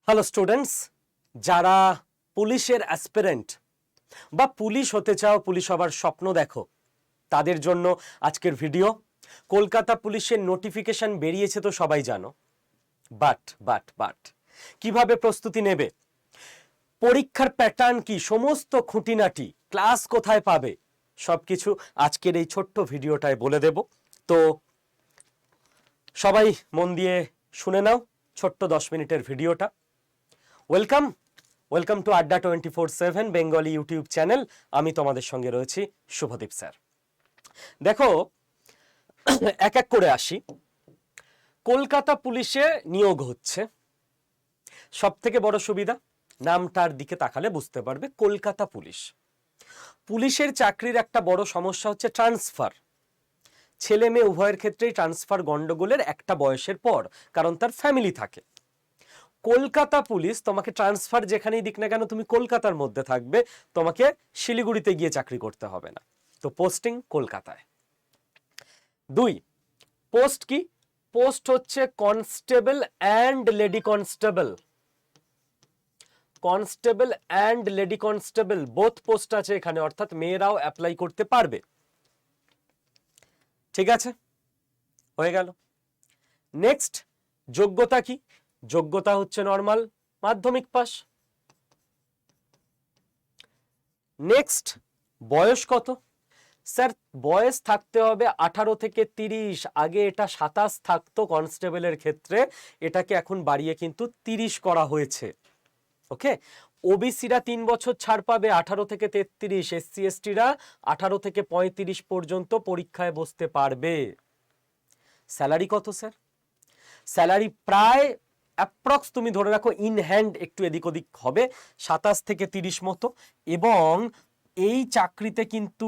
Hello students, যারা পুলিশের aspirant বা পুলিশ হতে চাও, পুলিশ হবার স্বপ্ন দেখো, তাদের জন্য আজকের ভিডিও। কলকাতা পুলিশের নোটিফিকেশন বেরিয়েছে তো সবাই জানো, বাট কিভাবে প্রস্তুতি নেবে, পরীক্ষার প্যাটার্ন কি, সমস্ত খুঁটিনাটি, ক্লাস কোথায় পাবে, সবকিছু আজকের এই ছোট্ট ভিডিওটায় বলে দেব। তো সবাই মন দিয়ে শুনে নাও ছোট্ট 10 মিনিটের ভিডিওটা। ওয়েলকাম টু আড্ডা 24/7 বেঙ্গলি ইউটিউব চ্যানেল। আমি তোমাদের সঙ্গে রয়েছি শুভদীপ স্যার। দেখো, এক এক করে আসি। কলকাতা পুলিশে নিয়োগ হচ্ছে, সব থেকে বড় সুবিধা নামটার দিকে তাকালে বুঝতে পারবে কলকাতা পুলিশ। পুলিশের চাকরির একটা বড় সমস্যা হচ্ছে ট্রান্সফার। ছেলে মেয়ে উভয়ের ক্ষেত্রেই ট্রান্সফার গন্ডগোলের একটা বয়সের পর, কারণ তার ফ্যামিলি থাকে। কলকাতা পুলিশ তোমাকে ট্রান্সফার যেখানেই দিক না কেন, তুমি কলকাতার মধ্যে থাকবে, তোমাকে শিলিগুড়িতে গিয়ে চাকরি করতে হবে না। তো পোস্টিং কলকাতায়। 2, পোস্ট কি? পোস্ট হচ্ছে constable and lady constable. Constable and lady constable both post আছে এখানে, অর্থাৎ মেয়েরাও অ্যাপ্লাই করতে পারবে। ঠিক আছে, হয়ে গেল। নেক্সট, যোগ্যতা কি? যোগ্যতা হচ্ছে নর্মাল মাধ্যমিক পাস। নেক্সট, বয়স কত? স্যার বয়স থাকতে হবে 18 থেকে 30। আগে এটা 27 থাকতো কনস্টেবলের ক্ষেত্রে, এটাকে এখন বাড়িয়ে কিন্তু 30 করা হয়েছে। ওকে, ওবিসিরা 3 বছর ছাড় পাবে 18 থেকে 33, এসসি এসটিরা 18 থেকে 35 পর্যন্ত পরীক্ষায় বসতে পারবে। স্যালারি কত স্যার? স্যালারি প্রায় অ্যাপ্রক্স তুমি ধরে রাখো ইন হ্যান্ড, একটু এদিক ওদিক হবে, 27 থেকে 30 মতো। এবং এই চাকরিতে কিন্তু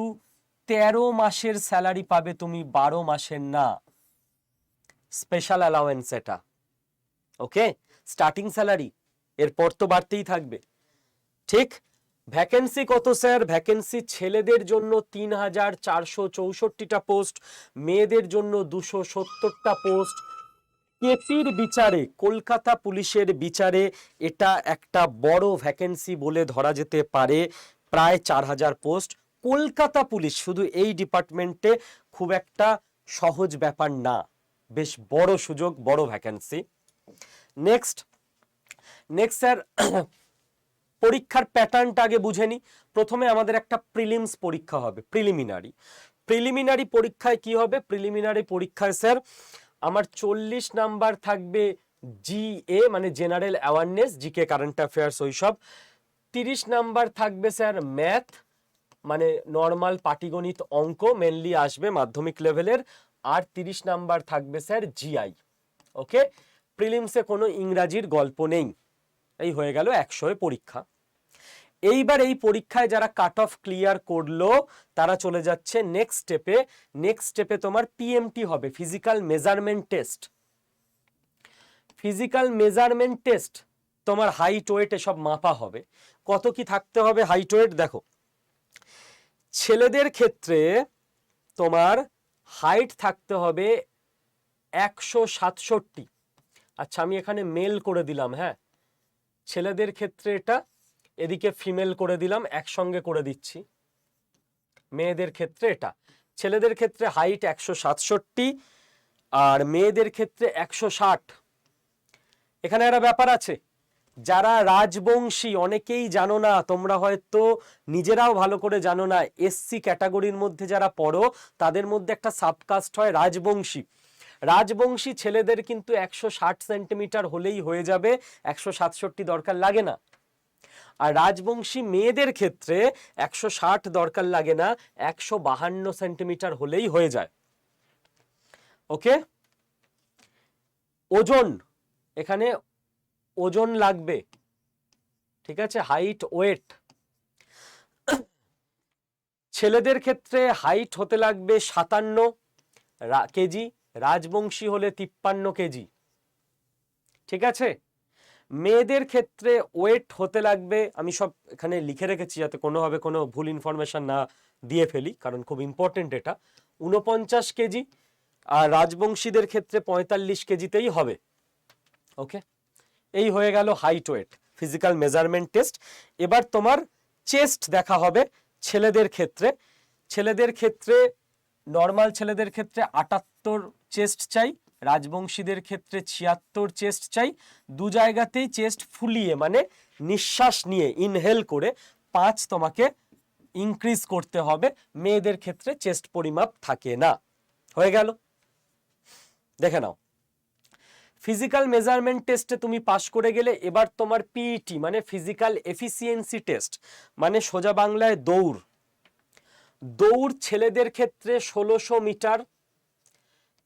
13 মাসের স্যালারি পাবে তুমি, 12 মাসের না। স্পেশাল অ্যালাওয়েন্স এটা। ওকে, স্টার্টিং স্যালারি, এরপর তো বাড়তেই থাকবে। ঠিক। ভ্যাকেন্সি কত স্যার? ভ্যাকেন্সি ছেলেদের জন্য 3464টা পোস্ট, মেয়েদের জন্য 270টা পোস্ট। কেপির বিচারে, কলকাতা পুলিশের বিচারে এটা একটা বড় ভ্যাকেন্সি বলে ধরা যেতে পারে। প্রায় 4000 পোস্ট। কলকাতা পুলিশ শুধু এই ডিপার্টমেন্টে খুব একটা সহজ ব্যাপার না, বেশ বড় সুযোগ, বড় ভ্যাকেন্সি। নেক্সট স্যার, পরীক্ষার প্যাটার্নটা আগে বুঝে নি। প্রথমে আমাদের একটা প্রিলিমস পরীক্ষা হবে, প্রিলিমিনারি পরীক্ষায় কি হবে? প্রিলিমিনারি পরীক্ষায় স্যার আমার 40 নাম্বার থাকবে জিএ মানে general awareness, GK current affairs ওইসব। 30 নাম্বার থাকবে স্যার ম্যাথ মানে নর্মাল পাটিগণিত, অঙ্ক মেনলি আসবে মাধ্যমিক লেভেলের। আর 30 নাম্বার থাকবে স্যার জিআই। ওকে, প্রিলিমসে কোনো ইংরাজির গল্প নেই। এই হয়ে গেল 100 পরীক্ষা। এইবার এই পরীক্ষায় যারা কাট অফ ক্লিয়ার করলো তারা চলে যাচ্ছে নেক্সট স্টেপে। নেক্সট স্টেপে তোমার পিএমটি হবে, physical measurement test. Physical measurement test তোমার হাইট ওয়েট এসব মাপা হবে। কত কি থাকতে হবে হাইট ওয়েট? দেখো, ছেলেদের ক্ষেত্রে তোমার হাইট থাকতে হবে 167। আচ্ছা, আমি এখানে মেল করে দিলাম, হ্যাঁ, ছেলেদের ক্ষেত্রে এটা, এদিকে ফিমেল করে দিলাম, একসঙ্গে করে দিচ্ছি। মেয়েদের ক্ষেত্রে এটা, ছেলেদের ক্ষেত্রে হাইট 167 আর মেয়েদের ক্ষেত্রে 160। এখানে একটা ব্যাপার আছে, যারা রাজবংশী, অনেকেই জানো না, তোমরা হয়তো নিজেরাও ভালো করে জানো না, এসসি ক্যাটাগরির মধ্যে যারা পড়ো তাদের মধ্যে একটা সাবকাস্ট হয় রাজবংশী। রাজবংশী ছেলেদের কিন্তু 160 সেন্টিমিটার হলেই হয়ে যাবে, 167 দরকার লাগে না। আর রাজবংশী মেয়েদের ক্ষেত্রে 160 দরকার লাগে না, 152 সেন্টিমিটার হলেই হয়ে যায়। ওকে, ওজন, এখানে ওজন লাগবে, ঠিক আছে, হাইট ওয়েট। ছেলেদের ক্ষেত্রে হাইট হতে লাগবে 57 কেজি, রাজবংশী হলে 53 কেজি। ঠিক আছে, মেয়েদের ক্ষেত্রে ওয়েট হতে লাগবে, আমি সব এখানে লিখে রেখেছি যাতে কোনোভাবে কোনো ভুল ইনফরমেশন না দিয়ে ফেলি, কারণ খুব ইম্পর্টেন্ট এটা, 49 কেজি। আর রাজবংশীদের ক্ষেত্রে 45 কেজিতেই হবে। ওকে, এই হয়ে গেল height weight physical measurement test. এবার তোমার চেস্ট দেখা হবে ছেলেদের ক্ষেত্রে। ছেলেদের ক্ষেত্রে নর্মাল ছেলেদের ক্ষেত্রে 78 চেস্ট চাই, রাজবংশীদের ক্ষেত্রে 76 চেস্ট চাই। দু জায়গাতেই চেস্ট ফুলিয়ে মানে নিঃশ্বাস নিয়ে ইনহেল করে 5 তোমাকে ইনক্রিজ করতে হবে। মেয়েদের ক্ষেত্রে চেস্ট পরিমাপ থাকে না। হয়ে গেল, দেখে নাও। ফিজিক্যাল মেজারমেন্ট টেস্টে তুমি পাশ করে গেলে এবার তোমার পিইটি মানে ফিজিক্যাল এফিসিয়েন্সি টেস্ট, মানে সোজা বাংলায় দৌড়। দৌড় ছেলেদের ক্ষেত্রে 1600 মিটার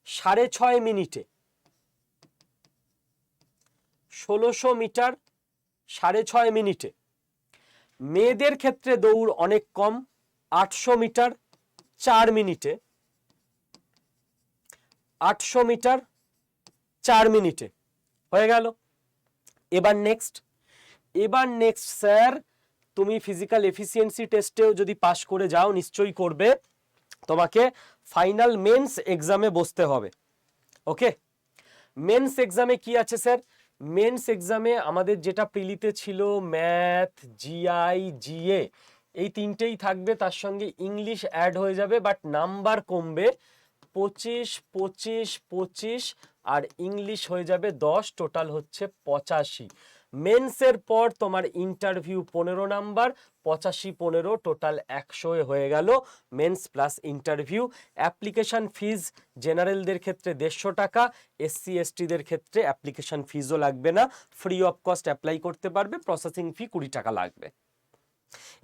6.5 মিনিটে, 1600 মিটার 6.5 মিনিটে। মেয়েদের ক্ষেত্রে দৌড় অনেক কম, 800 মিটার 4 মিনিটে, 800 মিটার 4 মিনিটে। হয়ে গেল। এবার নেক্সট স্যার, তুমি ফিজিক্যাল এফিসিয়েন্সি টেস্টেও যদি পাশ করে যাও, নিশ্চয়ই করবে, তোমাকে ফাইনাল মেন্স এক্সামে বসতে হবে। ওকে, মেন্স এক্সামে কি আছে স্যার? মেন্স এক্সামে আমাদের যেটা প্রিলিতে ছিল ম্যাথ, জিআই, জিএ, এই তিনটেই থাকবে, তার সঙ্গে ইংলিশ অ্যাড হয়ে যাবে, বাট নাম্বার কমবে 25, 25, 25, আর ইংলিশ হয়ে যাবে 10, টোটাল হচ্ছে 85। মেন্সের পর তোমার ইন্টারভিউ 15 নাম্বার, 85, 15, টোটাল 100 হয়ে গেল mains plus interview. Application fees জেনারেলদের ক্ষেত্রে 150 টাকা, এসসি এসটিদের ক্ষেত্রে অ্যাপ্লিকেশন ফিজও লাগবে না, ফ্রি অফ কস্ট অ্যাপ্লাই করতে পারবে, প্রসেসিং ফি 20 টাকা লাগবে।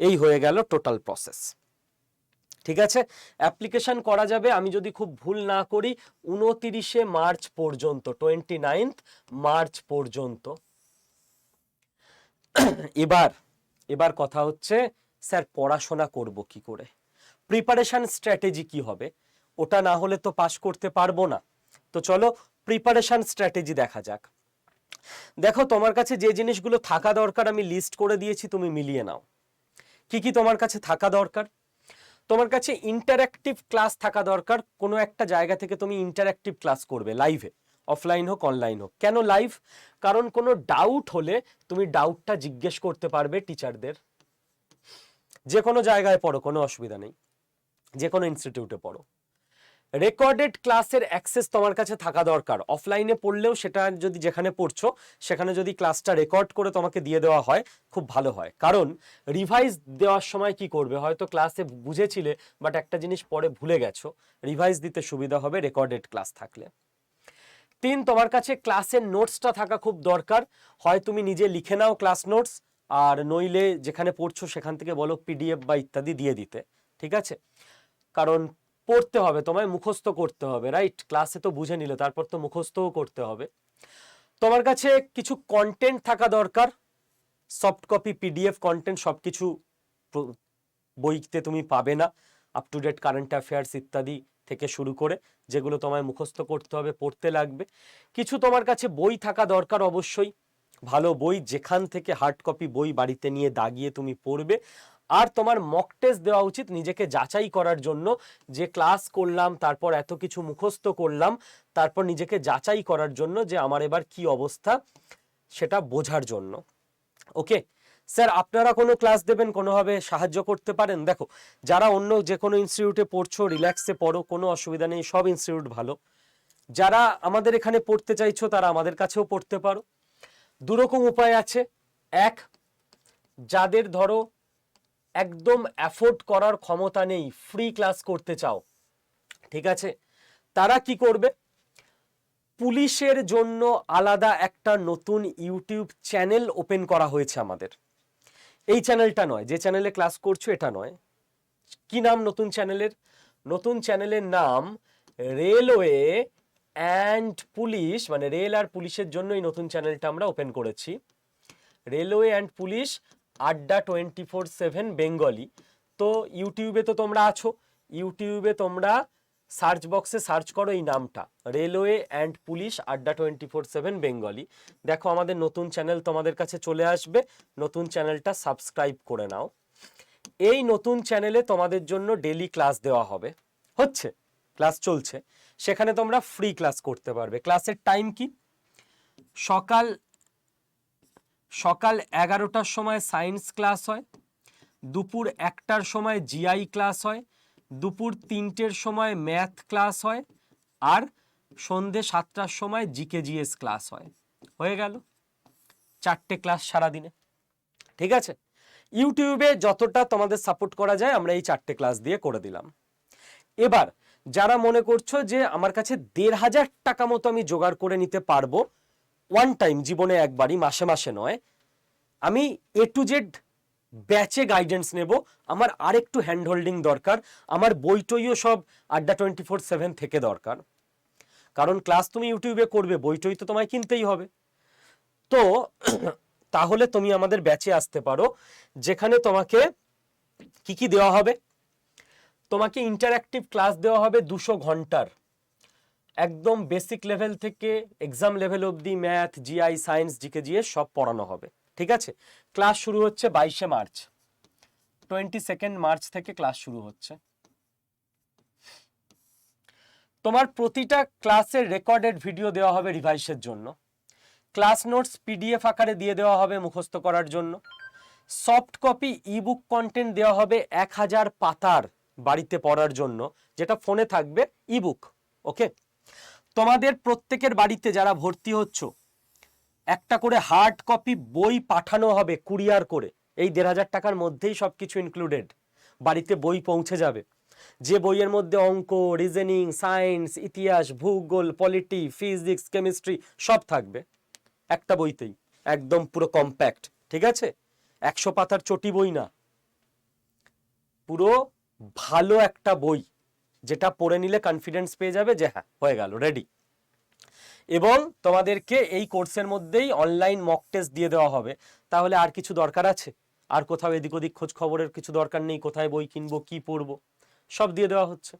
এই হয়ে গেল টোটাল প্রসেস। ঠিক আছে, অ্যাপ্লিকেশন করা যাবে, আমি যদি খুব ভুল না করি, 29 মার্চ পর্যন্ত, 29 মার্চ পর্যন্ত। এবার কথা হচ্ছে স্যার পড়াশোনা করব কি করে, প্রিপারেশন স্ট্র্যাটেজি কি হবে? ওটা না হলে তো পাস করতে পারবো না। তো চলো প্রিপারেশন স্ট্র্যাটেজি দেখা যাক। দেখো, তোমার কাছে যে জিনিসগুলো থাকা দরকার আমি লিস্ট করে দিয়েছি, তুমি মিলিয়ে নাও। কি কি তোমার কাছে থাকা দরকার? তোমার কাছে ইন্টারঅ্যাক্টিভ ক্লাস থাকা দরকার। কোনো একটা জায়গা থেকে তুমি ইন্টারঅ্যাক্টিভ ক্লাস করবে লাইভে, অফলাইন হোক অনলাইন হোক। কেন লাইভ? কারণ কোনো ডাউট হলে তুমি ডাউটটা জিজ্ঞেস করতে পারবে টিচারদের। যে কোনো জায়গায় পড়ো, কোনো অসুবিধা নেই, যে কোনো ইনস্টিটিউটে পড়ো। রেকর্ডেড ক্লাসের অ্যাক্সেস তোমার কাছে থাকা দরকার। অফলাইনে পড়লেও সেটা যদি যেখানে পড়ছো সেখানে যদি ক্লাসটা রেকর্ড করে তোমাকে দিয়ে দেওয়া হয় খুব ভালো হয়। কারণ রিভাইজ দেওয়ার সময় কি করবে, হয়তো ক্লাসে বুঝেছিলে বাট একটা জিনিস পরে ভুলে গেছো, রিভাইজ দিতে সুবিধা হবে রেকর্ডেড ক্লাস থাকলে। 3, তোমার কাছে ক্লাসের নোটসটা থাকা খুব দরকার। হয় তুমি নিজে লিখে নাও ক্লাস নোটস, আর নইলে যেখানে পড়ছো সেখান থেকে বলো পিডিএফ বা ইত্যাদি দিয়ে দিতে। ঠিক আছে, কারণ পড়তে হবে, তোমায় মুখস্থ করতে হবে, রাইট? ক্লাসে তো বুঝে নিলে, তারপর তো মুখস্থও করতে হবে। তোমার কাছে কিছু কন্টেন্ট থাকা দরকার, সফট কপি, পিডিএফ কন্টেন্ট, সবকিছু বইতে তুমি পাবে না। Up to date current affairs ইত্যাদি থেকে শুরু করে যেগুলো তোমায় মুখস্থ করতে হবে, পড়তে লাগবে। কিছু তোমার কাছে বই থাকা দরকার অবশ্যই, ভালো বই, যেখান থেকে হার্ড কপি বই বাড়িতে নিয়ে দাগিয়ে তুমি পড়বে। আর তোমার মক টেস্ট দেওয়া উচিত নিজেকে যাচাই করার জন্য, যে ক্লাস করলাম, তারপর এত কিছু মুখস্থ করলাম, তারপর নিজেকে যাচাই করার জন্য যে আমার এবার কি অবস্থা সেটা বোঝার জন্য। ওকে স্যার, আপনারা কোনো ক্লাস দেবেন, কোনোভাবে সাহায্য করতে পারেন? দেখো, যারা অন্য যে কোনো ইনস্টিটিউটে পড়ছো রিল্যাক্সে পড়ো, কোনো অসুবিধা নেই, সব ইনস্টিটিউট ভালো। যারা আমাদের এখানে পড়তে চাইছো তারা আমাদের কাছেও পড়তে পারো। দুরকম উপায় আছে। এক, যাদের ধরো একদম অ্যাফোর্ড করার ক্ষমতা নেই, ফ্রি ক্লাস করতে চাও, ঠিক আছে, তারা কি করবে, পুলিশের জন্য আলাদা একটা নতুন ইউটিউব চ্যানেল ওপেন করা হয়েছে আমাদের। এই চ্যানেলটা নয়, যে চ্যানেলে ক্লাস করছো এটা নয়। কি নাম নতুন চ্যানেলের? নতুন চ্যানেলের নাম রেলওয়ে অ্যান্ড পুলিশ, মানে রেল আর পুলিশের জন্য এই নতুন চ্যানেলটা আমরা ওপেন করেছি। রেলওয়ে অ্যান্ড পুলিশ আড্ডা 24/7 বেঙ্গলি। তো ইউটিউবে তো তোমরা আছো, ইউটিউবে তোমরা সার্চ বক্সে সার্চ করো এই নামটা, রেলওয়ে অ্যান্ড পুলিশ আড্ডা 24/7 বেঙ্গলি। দেখো আমাদের নতুন চ্যানেল তোমাদের কাছে চলে আসবে, নতুন চ্যানেলটা সাবস্ক্রাইব করে নাও। এই নতুন চ্যানেলে তোমাদের জন্য ডেলি ক্লাস দেওয়া হবে, হচ্ছে ক্লাস চলছে, সেখানে তোমরা ফ্রি ক্লাস করতে পারবে। ক্লাসের টাইম কি? সকাল সকাল 11টার সময় সায়েন্স ক্লাস হয়, দুপুর 1টার সময় জিআই ক্লাস হয়, দুপুর 3টের সময় ম্যাথ ক্লাস হয়, আর সন্ধে 7টার সময় জিকে জিএস ক্লাস হয়। হয়ে গেল 4টে ক্লাস সারাদিনে। ঠিক আছে, ইউটিউবে যতটা তোমাদের সাপোর্ট করা যায় আমরা এই 4টে ক্লাস দিয়ে করে দিলাম। এবার যারা মনে করছো যে আমার কাছে 1,500 টাকা মতো আমি জোগাড় করে নিতে পারবো ওয়ান টাইম, জীবনে একবারই, মাসে মাসে নয়, আমি A to Z ব্যাচে গাইডেন্স নেব, আমার আরেকটু হ্যান্ড হোল্ডিং দরকার, আমার বইটইও সব আড্ডা 24/7 থেকে দরকার, কারণ ক্লাস তুমি ইউটিউবে করবে, বইটই তো তোমায় কিনতেই হবে। তো তাহলে তুমি আমাদের ব্যাচে আসতে পারো, যেখানে তোমাকে কি কি দেওয়া হবে। তোমাকে ইন্টারঅ্যাক্টিভ ক্লাস দেওয়া হবে 200 ঘন্টার, একদম বেসিক লেভেল থেকে এক্সাম লেভেল অবধি math, GI, science, GK GS সব পড়ানো হবে। ঠিক আছে, ক্লাস শুরু হচ্ছে 22শে মার্চ, 22 মার্চ থেকে ক্লাস শুরু হচ্ছে। তোমার প্রতিটা ক্লাসের রেকর্ডেড ভিডিও দেওয়া হবে রিভাইসের জন্য, ক্লাস নোটস পিডিএফ আকারে দিয়ে দেওয়া হবে মুখস্থ করার জন্য, সফট কপি ইবুক কন্টেন্ট দেওয়া হবে 1000 পাতার বাড়িতে পড়ার জন্য, যেটা ফোনে থাকবে ইবুক। ওকে, তোমাদের প্রত্যেকের বাড়িতে যারা ভর্তি হচ্ছ একটা করে হার্ড কপি বই পাঠানো হবে কুরিয়ার করে, এই 1,500 টাকার মধ্যেই সবকিছু ইনক্লুডেড, বাড়িতে বই পৌঁছে যাবে, যে বইয়ের মধ্যে অঙ্ক, রিজনিং, সায়েন্স, ইতিহাস, ভূগোল, পলিটি, ফিজিক্স, কেমিস্ট্রি সব থাকবে একটা বইতেই, একদম পুরো কম্প্যাক্ট। ঠিক আছে, 100 পাতার চটি বই না, পুরো ভালো একটা বই, যেটা পড়ে নিলে কনফিডেন্স পেয়ে যাবে যে হ্যাঁ হয়ে গেল, রেডি। এবং তোমাদেরকে এই কোর্সের মধ্যেই অনলাইন মক টেস্ট দিয়ে দেওয়া হবে। তাহলে আর কিছু দরকার আছে? আর কোথাও এদিক ওদিক খোঁজ খবরের কিছু দরকার নেই, কোথায় বই কিনবো, কি পড়বো, সব দিয়ে দেওয়া হচ্ছে।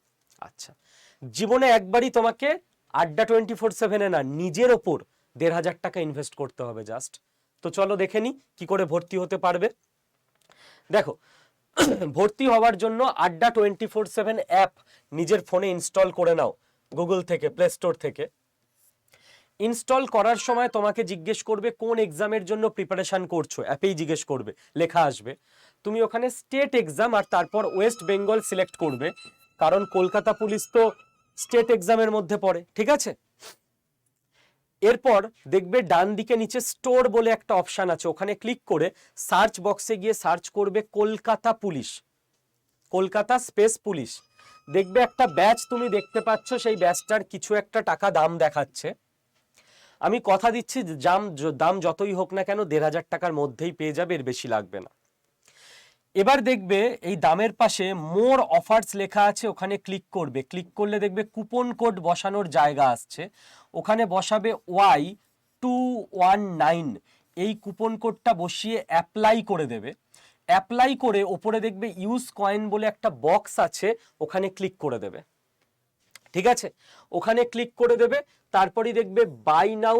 আচ্ছা, জীবনে একবারই তোমাকে আড্ডা 24/7 না, নিজের ওপর 1,500 টাকা ইনভেস্ট করতে হবে জাস্ট। তো চলো দেখে নি কি করে ভর্তি হতে পারবে। দেখো, ভর্তি হওয়ার জন্য আড্ডা 24/7 অ্যাপ নিজের ফোনে ইনস্টল করে নাও, গুগল থেকে, প্লে স্টোর থেকে। ইনস্টল করার সময় তোমাকে জিজ্ঞেস করবে কোন এক্সামের জন্য প্রিপারেশন করছো, অ্যাপেই জিজ্ঞেস করবে, লেখা আসবে। তুমি ওখানে স্টেট এক্সাম আর তারপর ওয়েস্ট বেঙ্গল সিলেক্ট করবে, কারণ কলকাতা পুলিশ তো স্টেট এক্সামের মধ্যে পড়ে। ঠিক আছে, এরপর দেখবে ডান দিকে নিচে স্টোর বলে একটা অপশন আছে, ওখানে ক্লিক করে সার্চ বক্সে গিয়ে সার্চ করবে Kolkata police, Kolkata space police. দেখবে একটা ব্যাচ তুমি দেখতে পাচ্ছ, সেই ব্যাচটার কিছু একটা টাকা দাম দেখাচ্ছে। আমি কথা দিচ্ছি দাম যতই হোক না কেন 1,500 টাকার মধ্যেই পেয়ে যাবে, এর বেশি লাগবে না। এবার দেখবে এই দামের পাশে মোর অফার্স লেখা আছে, ওখানে ক্লিক করবে, ক্লিক করলে দেখবে কুপন কোড বসানোর জায়গা আসছে, ওখানে বসাবে Y219, এই কুপন কোডটা বসিয়ে অ্যাপ্লাই করে দেবে। অ্যাপ্লাই করে ওপরে দেখবে ইউজ কয়েন বলে একটা বক্স আছে, ওখানে ক্লিক করে দেবে। ঠিক আছে, ওখানে ক্লিক করে দেবে, তারপরই দেখবে বাই নাও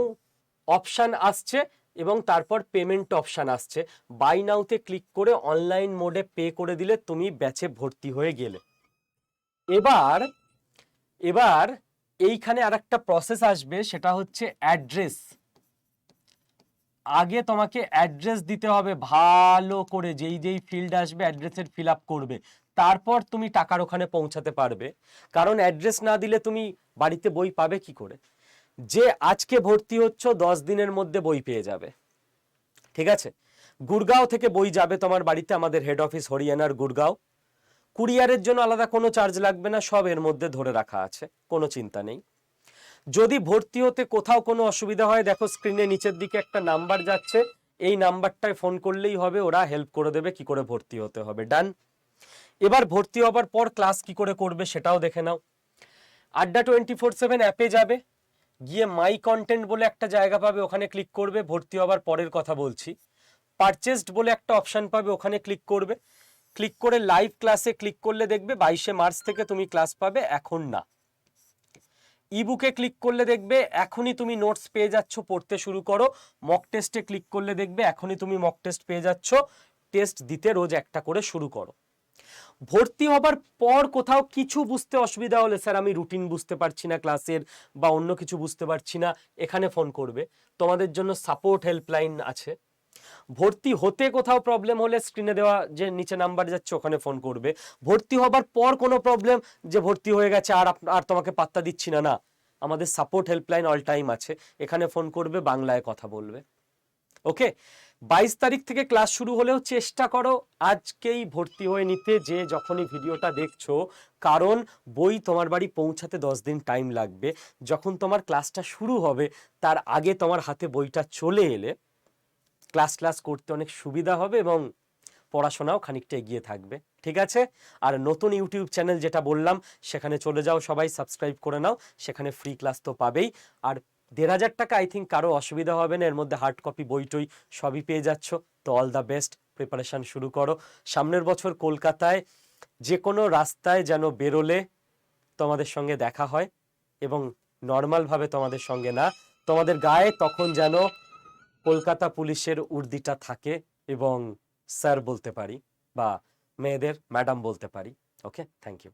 অপশান আসছে এবং তারপর পেমেন্ট অপশান আসছে। বাই নাওতে ক্লিক করে অনলাইন মোডে পে করে দিলে তুমি ব্যাচে ভর্তি হয়ে গেলে। এবার এবার এইখানে আরেকটা প্রসেস আসবে, সেটা হচ্ছে অ্যাড্রেস। আগে তোমাকে অ্যাড্রেস দিতে হবে ভালো করে, যেই যেই ফিল্ড আসবে অ্যাড্রেসের ফিল আপ করবে, তারপর তুমি টাকার ওখানে পৌঁছাতে পারবে। কারণ অ্যাড্রেস না দিলে তুমি বাড়িতে বই পাবে কি করে? যে আজকে ভর্তি হচ্ছ 10 দিনের মধ্যে বই পেয়ে যাবে। ঠিক আছে, গুড়গাঁও থেকে বই যাবে তোমার বাড়িতে, আমাদের হেড অফিস হরিয়ানার গুড়গাঁও। কুরিয়ারের জন্য আলাদা কোনো চার্জ লাগবে না, সব এর মধ্যে ধরে রাখা আছে, কোনো চিন্তা নেই। যদি ভর্তি হতে কোথাও কোনো অসুবিধা হয়, দেখো স্ক্রিনে নিচের দিকে একটা নাম্বার যাচ্ছে, এই নাম্বারটায় ফোন করলেই হবে, ওরা হেল্প করে দেবে কি করে ভর্তি হতে হবে। ডান। এবার ভর্তি হবার পর ক্লাস কি করে করবে সেটাও দেখে নাও। আড্ডা 24/7 অ্যাপে যাবে, গিয়ে মাই কন্টেন্ট বলে একটা জায়গা পাবে, ওখানে ক্লিক করবে। ভর্তি হবার পরের কথা বলছি। পারচেসড বলে একটা অপশন পাবে, ওখানে ক্লিক করবে। ক্লিক করে লাইভ ক্লাসে ক্লিক করলে দেখবে 22শে মার্চ থেকে তুমি ক্লাস পাবে, এখন না। ইবুকে ক্লিক করলে দেখবে এখনই তুমি নোটস পেয়ে যাচ্ছ, পড়তে শুরু করো। মক টেস্টে ক্লিক করলে দেখবে এখনই তুমি মক টেস্ট পেয়ে যাচ্ছ, টেস্ট দিতে রোজ একটা করে শুরু করো। ভর্তি হবার পর কোথাও কিছু বুঝতে অসুবিধা হলে, স্যার আমি রুটিন বুঝতে পারছি না ক্লাসের বা অন্য কিছু বুঝতে পারছি না, এখানে ফোন করবে, তোমাদের জন্য সাপোর্ট হেল্পলাইন আছে। ভর্তি হতে কোথাও প্রবলেম হলে স্ক্রিনে দেওয়া যে নিচে নাম্বার যাচ্ছে ওখানে ফোন করবে। ভর্তি হবার পর কোনো প্রবলেম, যে ভর্তি হয়ে গেছে আর তোমাকে পাত্তা দিচ্ছি না, না, আমাদের সাপোর্ট হেল্পলাইন অল টাইম আছে, এখানে ফোন করবে, বাংলায় কথা বলবে। ওকে, 22 তারিখ থেকে ক্লাস শুরু হলেও চেষ্টা করো আজকেই ভর্তি হয়ে নিতে, যে যখনই ভিডিওটা দেখছো, কারণ বই তোমার বাড়ি পৌঁছাতে 10 দিন টাইম লাগবে। যখন তোমার ক্লাসটা শুরু হবে তার আগে তোমার হাতে বইটা চলে এলে ক্লাস করতে অনেক সুবিধা হবে এবং পড়াশোনাও খানিকটা এগিয়ে থাকবে। ঠিক আছে? আর নতুন ইউটিউব চ্যানেল যেটা বললাম সেখানে চলে যাও, সবাই সাবস্ক্রাইব করে নাও, সেখানে ফ্রি ক্লাস তো পাবেই। আর 1,500 টাকা আই থিঙ্ক কারো অসুবিধা হবে না, এর মধ্যে হার্ড কপি বই টই সবই পেয়ে যাচ্ছ। তো অল দ্য বেস্ট, প্রিপারেশন শুরু করো। সামনের বছর কলকাতায় যে কোনো রাস্তায় যেন বেরোলে তোমাদের সঙ্গে দেখা হয়, এবং নর্মালভাবে তোমাদের সঙ্গে না, তোমাদের গায়ে তখন যেন কলকাতা পুলিশের উর্দিটা থাকে এবং স্যার বলতে পারি বা মেয়েদের ম্যাডাম বলতে পারি। ওকে, থ্যাংক ইউ।